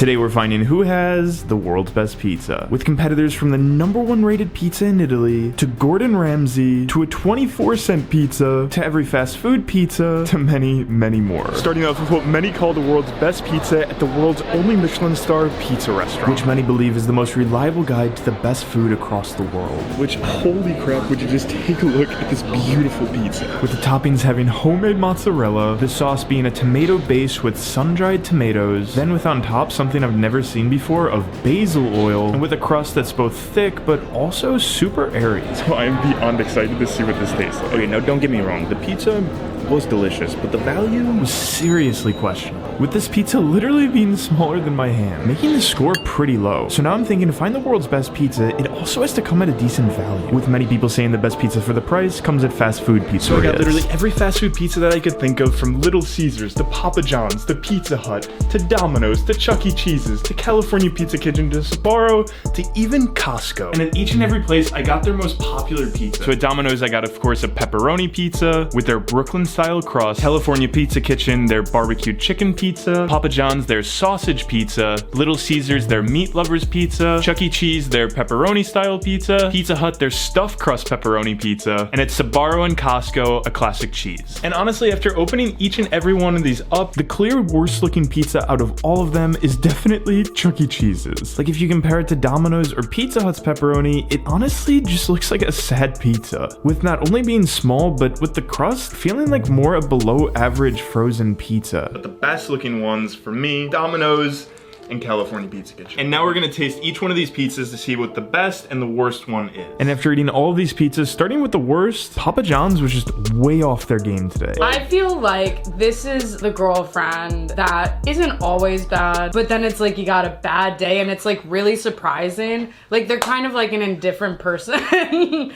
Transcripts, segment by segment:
Today we're finding who has the world's best pizza, with competitors from the #1 rated pizza in Italy, to Gordon Ramsay, to a 24-cent pizza, to every fast food pizza, to many, many more. Starting off with what many call the world's best pizza at the world's only Michelin star pizza restaurant, which many believe is the most reliable guide to the best food across the world. Which, holy crap, would you just take a look at this beautiful pizza. With the toppings having homemade mozzarella, the sauce being a tomato base with sun-dried tomatoes, then with on top something I've never seen before of basil oil, and with a crust that's both thick but also super airy. So I'm beyond excited to see what this tastes like. Okay, now don't get me wrong, the pizza was delicious, but the value was seriously questionable, with this pizza literally being smaller than my hand, making the score pretty low. So now I'm thinking to find the world's best pizza, it also has to come at a decent value, with many people saying the best pizza for the price comes at fast food pizzerias. So I got literally every fast food pizza that I could think of, from Little Caesars to Papa John's to Pizza Hut to Domino's to Chuck E. Cheese's to California Pizza Kitchen to Sbarro to even Costco. And at each and every place I got their most popular pizza. So at Domino's I got, of course, a pepperoni pizza with their Brooklyn style crust, California Pizza Kitchen their barbecued chicken pizza, Papa John's their sausage pizza, Little Caesars their meat lovers pizza, Chuck E. Cheese their pepperoni style pizza, Pizza Hut their stuffed crust pepperoni pizza, and at Sbarro and Costco a classic cheese. And honestly, after opening each and every one of these up, the clear worst looking pizza out of all of them is definitely Chuck E. Cheese's. Like, if you compare it to Domino's or Pizza Hut's pepperoni, it honestly just looks like a sad pizza, with not only being small but with the crust feeling like more a below average frozen pizza. But the best looking ones for me, Domino's and California Pizza Kitchen. And now we're gonna taste each one of these pizzas to see what the best and the worst one is. And after eating all of these pizzas, starting with the worst, Papa John's was just way off their game today. I feel like this is the girlfriend that isn't always bad, but then it's like you got a bad day and it's like really surprising. Like they're kind of like an indifferent person.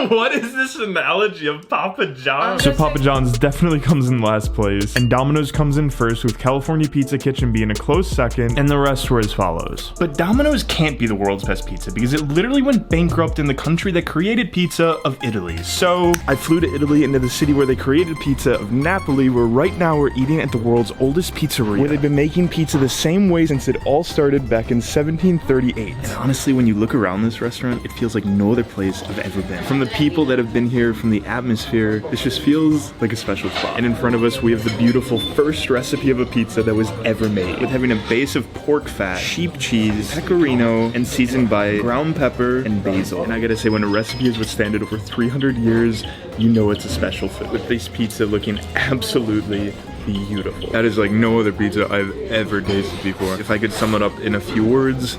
What is this analogy of Papa John's? So Papa John's definitely comes in last place, and Domino's comes in first, with California Pizza Kitchen being a close second, and the rest were as follows. But Domino's can't be the world's best pizza because it literally went bankrupt in the country that created pizza, of Italy. So I flew to Italy, into the city where they created pizza, of Napoli, where right now we're eating at the world's oldest pizzeria, where they've been making pizza the same way since it all started back in 1738. And honestly, when you look around this restaurant, it feels like no other place I've ever been. From the people that have been here, from the atmosphere, this just feels like a special spot. And in front of us, we have the beautiful first recipe of a pizza that was ever made, with having a base of pork fat, sheep cheese, pecorino, and seasoned by ground pepper and basil. And I gotta say, when a recipe has withstanded over 300 years, you know it's a special food. With this pizza looking absolutely beautiful. That is like no other pizza I've ever tasted before. If I could sum it up in a few words,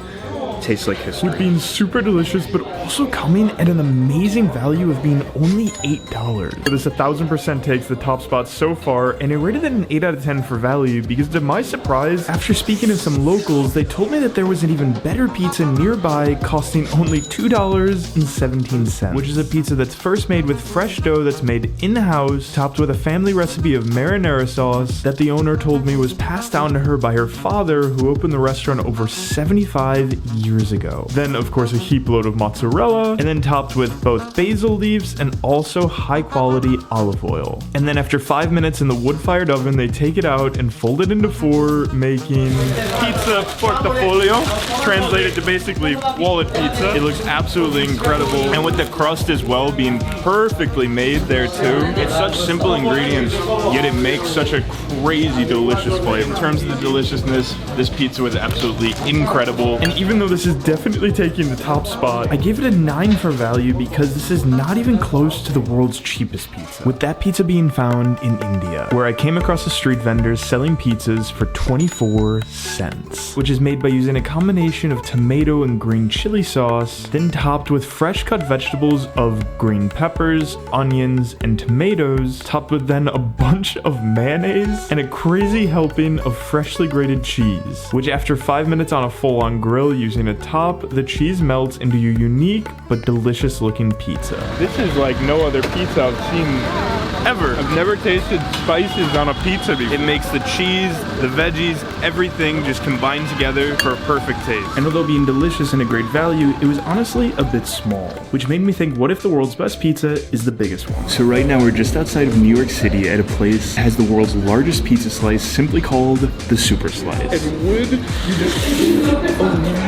tastes like history. With being super delicious, but also coming at an amazing value of being only $8. So this 1000% takes the top spot so far, and I rated it an 8 out of 10 for value because, to my surprise, after speaking to some locals, they told me that there was an even better pizza nearby costing only $2.17, which is a pizza that's first made with fresh dough that's made in-house, topped with a family recipe of marinara sauce that the owner told me was passed down to her by her father, who opened the restaurant over 75 years ago. Then, of course, a heap load of mozzarella, and then topped with both basil leaves and also high-quality olive oil. And then after 5 minutes in the wood-fired oven, they take it out and fold it into four, making pizza portafolio, translated to basically wallet pizza. It looks absolutely incredible, and with the crust as well being perfectly made there too. It's such simple ingredients, yet it makes such a crazy delicious flavor. In terms of the deliciousness, this pizza was absolutely incredible. And even though this is definitely taking the top spot, I gave it a 9 for value because this is not even close to the world's cheapest pizza, with that pizza being found in India, where I came across a street vendor selling pizzas for 24 cents, which is made by using a combination of tomato and green chili sauce, then topped with fresh cut vegetables of green peppers, onions, and tomatoes, topped with then a bunch of mayonnaise and a crazy helping of freshly grated cheese, which after 5 minutes on a full-on grill using a top, the cheese melts into your unique but delicious looking pizza. This is like no other pizza I've seen ever. I've never tasted spices on a pizza before. It makes the cheese, the veggies, everything just combine together for a perfect taste. And although being delicious and a great value, it was honestly a bit small, which made me think, what if the world's best pizza is the biggest one? So right now we're just outside of New York City at a place that has the world's largest pizza slice, simply called the Super Slice. And would you just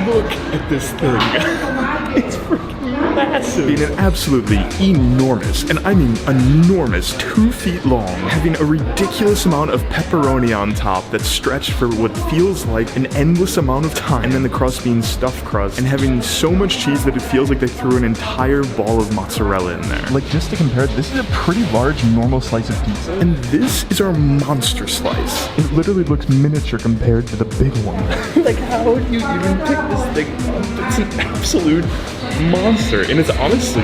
look at this thing? It's freaking massive. Being an absolutely enormous, and I mean enormous, 2 feet long, having a ridiculous amount of pepperoni on top that's stretched for what feels like an endless amount of time, and then the crust being stuffed crust, and having so much cheese that it feels like they threw an entire ball of mozzarella in there. Like, just to compare, this is a pretty large normal slice of pizza, and this is our monster slice. It literally looks miniature compared to the big one. Like, how do you even pick this thing up? It's an absolute monster, and it's honestly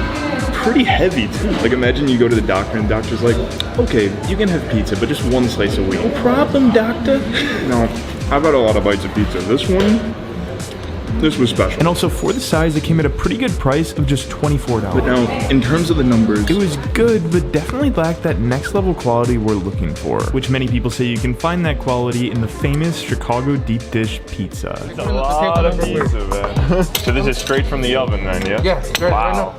pretty heavy too. Like, imagine you go to the doctor and the doctor's like, okay, you can have pizza, but just 1 slice a week. No problem, doctor. No, I've had a lot of bites of pizza. This was special. And also, for the size, it came at a pretty good price of just $24. But now, in terms of the numbers, it was good, but definitely lacked that next level quality we're looking for, which many people say you can find that quality in the famous Chicago deep dish pizza. It's a lot of pizza, man. So this is straight from the oven then, yeah? Yeah, straight right now.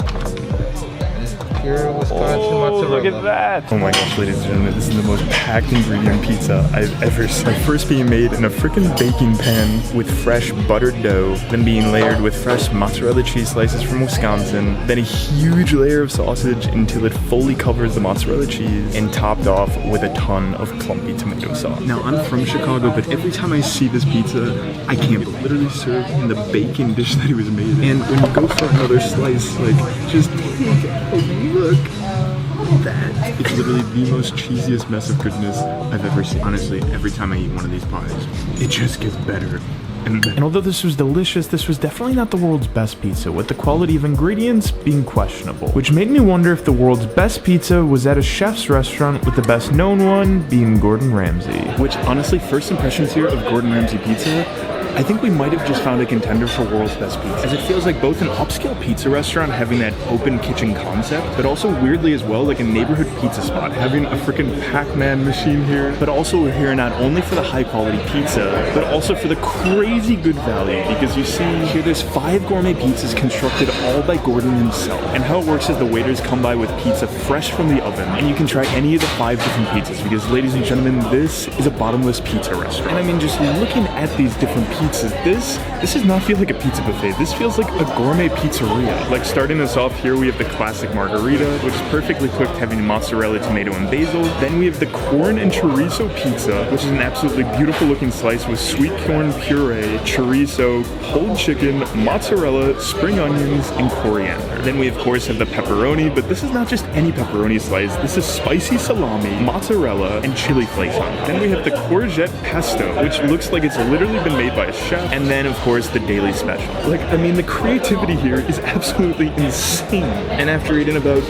Pure Wisconsin mozzarella. Look at that. Oh my gosh, ladies and gentlemen, this is the most packed ingredient pizza I've ever seen. First being made in a freaking baking pan with fresh buttered dough, then being layered with fresh mozzarella cheese slices from Wisconsin, then a huge layer of sausage until it fully covers the mozzarella cheese, and topped off with a ton of clumpy tomato sauce. Now, I'm from Chicago, but every time I see this pizza, I can't believe it. Literally served in the baking dish that it was made in. And when you go for another slice, like, just take a look at that. It's literally the most cheesiest mess of goodness I've ever seen. Honestly, every time I eat one of these pies, it just gets better and better. And although this was delicious, this was definitely not the world's best pizza, with the quality of ingredients being questionable, which made me wonder if the world's best pizza was at a chef's restaurant, with the best known one being Gordon Ramsay. Which, honestly, first impressions here of Gordon Ramsay pizza, I think we might have just found a contender for world's best pizza, as it feels like both an upscale pizza restaurant having that open kitchen concept, but also weirdly as well like a neighborhood pizza spot having a freaking Pac-Man machine here. But also we're here not only for the high quality pizza, but also for the crazy good value, because you see here there's 5 gourmet pizzas constructed all by Gordon himself. And how it works is the waiters come by with pizza fresh from the oven, and you can try any of the 5 different pizzas, because ladies and gentlemen, this is a bottomless pizza restaurant. And I mean, just looking at these different pizzas, this does not feel like a pizza buffet. This feels like a gourmet pizzeria. Like, starting us off here, we have the classic margarita, which is perfectly cooked, having mozzarella, tomato, and basil. Then we have the corn and chorizo pizza, which is an absolutely beautiful looking slice with sweet corn puree, chorizo, pulled chicken, mozzarella, spring onions, and coriander. Then we of course have the pepperoni, but this is not just any pepperoni slice. This is spicy salami, mozzarella, and chili flakes on it. Then we have the courgette pesto, which looks like it's literally been made by a chef. And then of course the daily special. Like, I mean, the creativity here is absolutely insane. And after eating about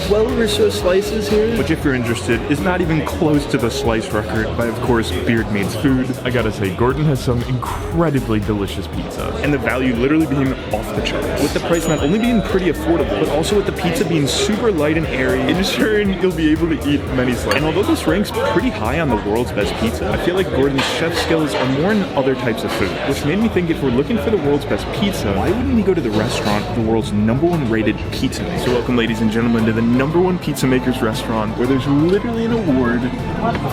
12 or so slices here, which, if you're interested, is not even close to the slice record by, of course, Beard Mates Food, I gotta say, Gordon has some incredibly delicious pizza, and the value literally being off the charts, with the price not only being pretty affordable, but also with the pizza being super light and airy, ensuring you'll be able to eat many slices. And although this ranks pretty high on the world's best pizza, I feel like Gordon's chef skills are more in other types of food, which made me think, if we're looking for the world's best pizza, why wouldn't we go to the restaurant of the world's #1 rated pizza maker? So welcome, ladies and gentlemen, to the #1 pizza maker's restaurant, where there's literally an award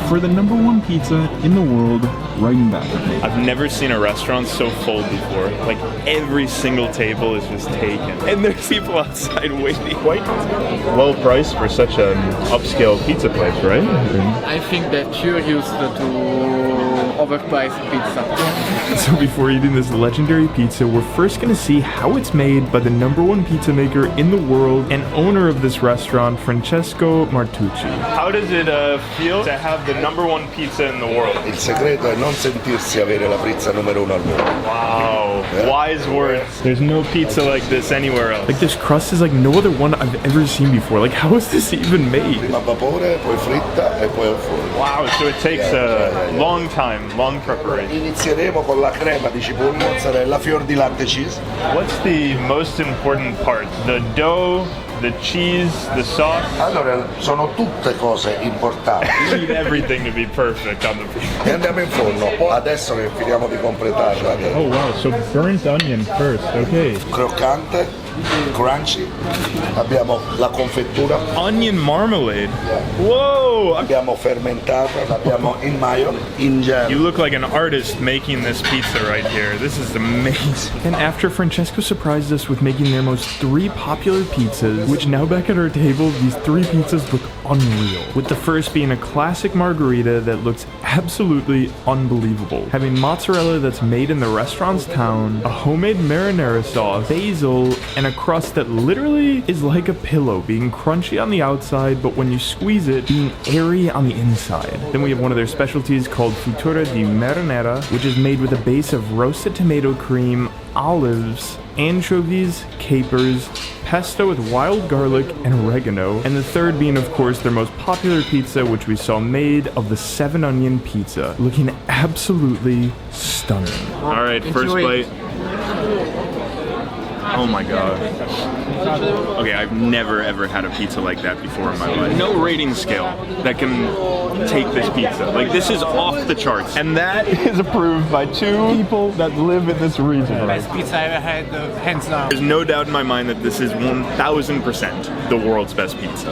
for the #1 pizza in the world right in back. I've never seen a restaurant so full before. Like, every single table is just taken, and there's people outside waiting. Quite low price for such an upscale pizza place, right? I think that you're used to overpriced pizza. So before eating this legendary pizza, we're first gonna see how it's made by the #1 pizza maker in the world and owner of this restaurant, Francesco Martucci. How does it feel to have the #1 pizza in the world? Il segreto è non sentirsi avere la pizza numero 1 al mondo. Wow, wise words. There's no pizza like this anywhere else. Like, this crust is like no other one I've ever seen before. Like, how is this even made? Prima a vapore, poi fritta e poi al forno. Wow, so it takes a long time, long preparation. Inizieremo con la crema di cipolla, mozzarella, fior di latte cheese. What's the most important part? The dough the cheese, the sauce. Allora, sono tutte cose importanti. You need everything to be perfect on the pizza. E andiamo in forno. Adesso che finiamo di completarla. Oh wow, so burnt onion first, okay. Croccante, crunchy. Abbiamo la confettura. Onion marmalade. Whoa! Abbiamo fermentata. L'abbiamo in mayo, in gel. You look like an artist making this pizza right here. This is amazing. And after Francesco surprised us with making their most 3 popular pizzas, which now back at our table, these 3 pizzas look unreal. With the first being a classic margherita that looks absolutely unbelievable. Having mozzarella that's made in the restaurant's town, a homemade marinara sauce, basil, and a crust that literally is like a pillow, being crunchy on the outside, but when you squeeze it, being airy on the inside. Then we have one of their specialties called frittura di marinara, which is made with a base of roasted tomato cream, olives, anchovies, capers, pesto with wild garlic and oregano, and the third being, of course, their most popular pizza, which we saw made of the 7-onion pizza, looking absolutely stunning. All right, first bite. Oh my god. Okay, I've never ever had a pizza like that before in my life. No rating scale that can take this pizza. Like, this is off the charts. And that is approved by 2 people that live in this region. Best pizza I ever had, hands down. There's no doubt in my mind that this is 1000% the world's best pizza.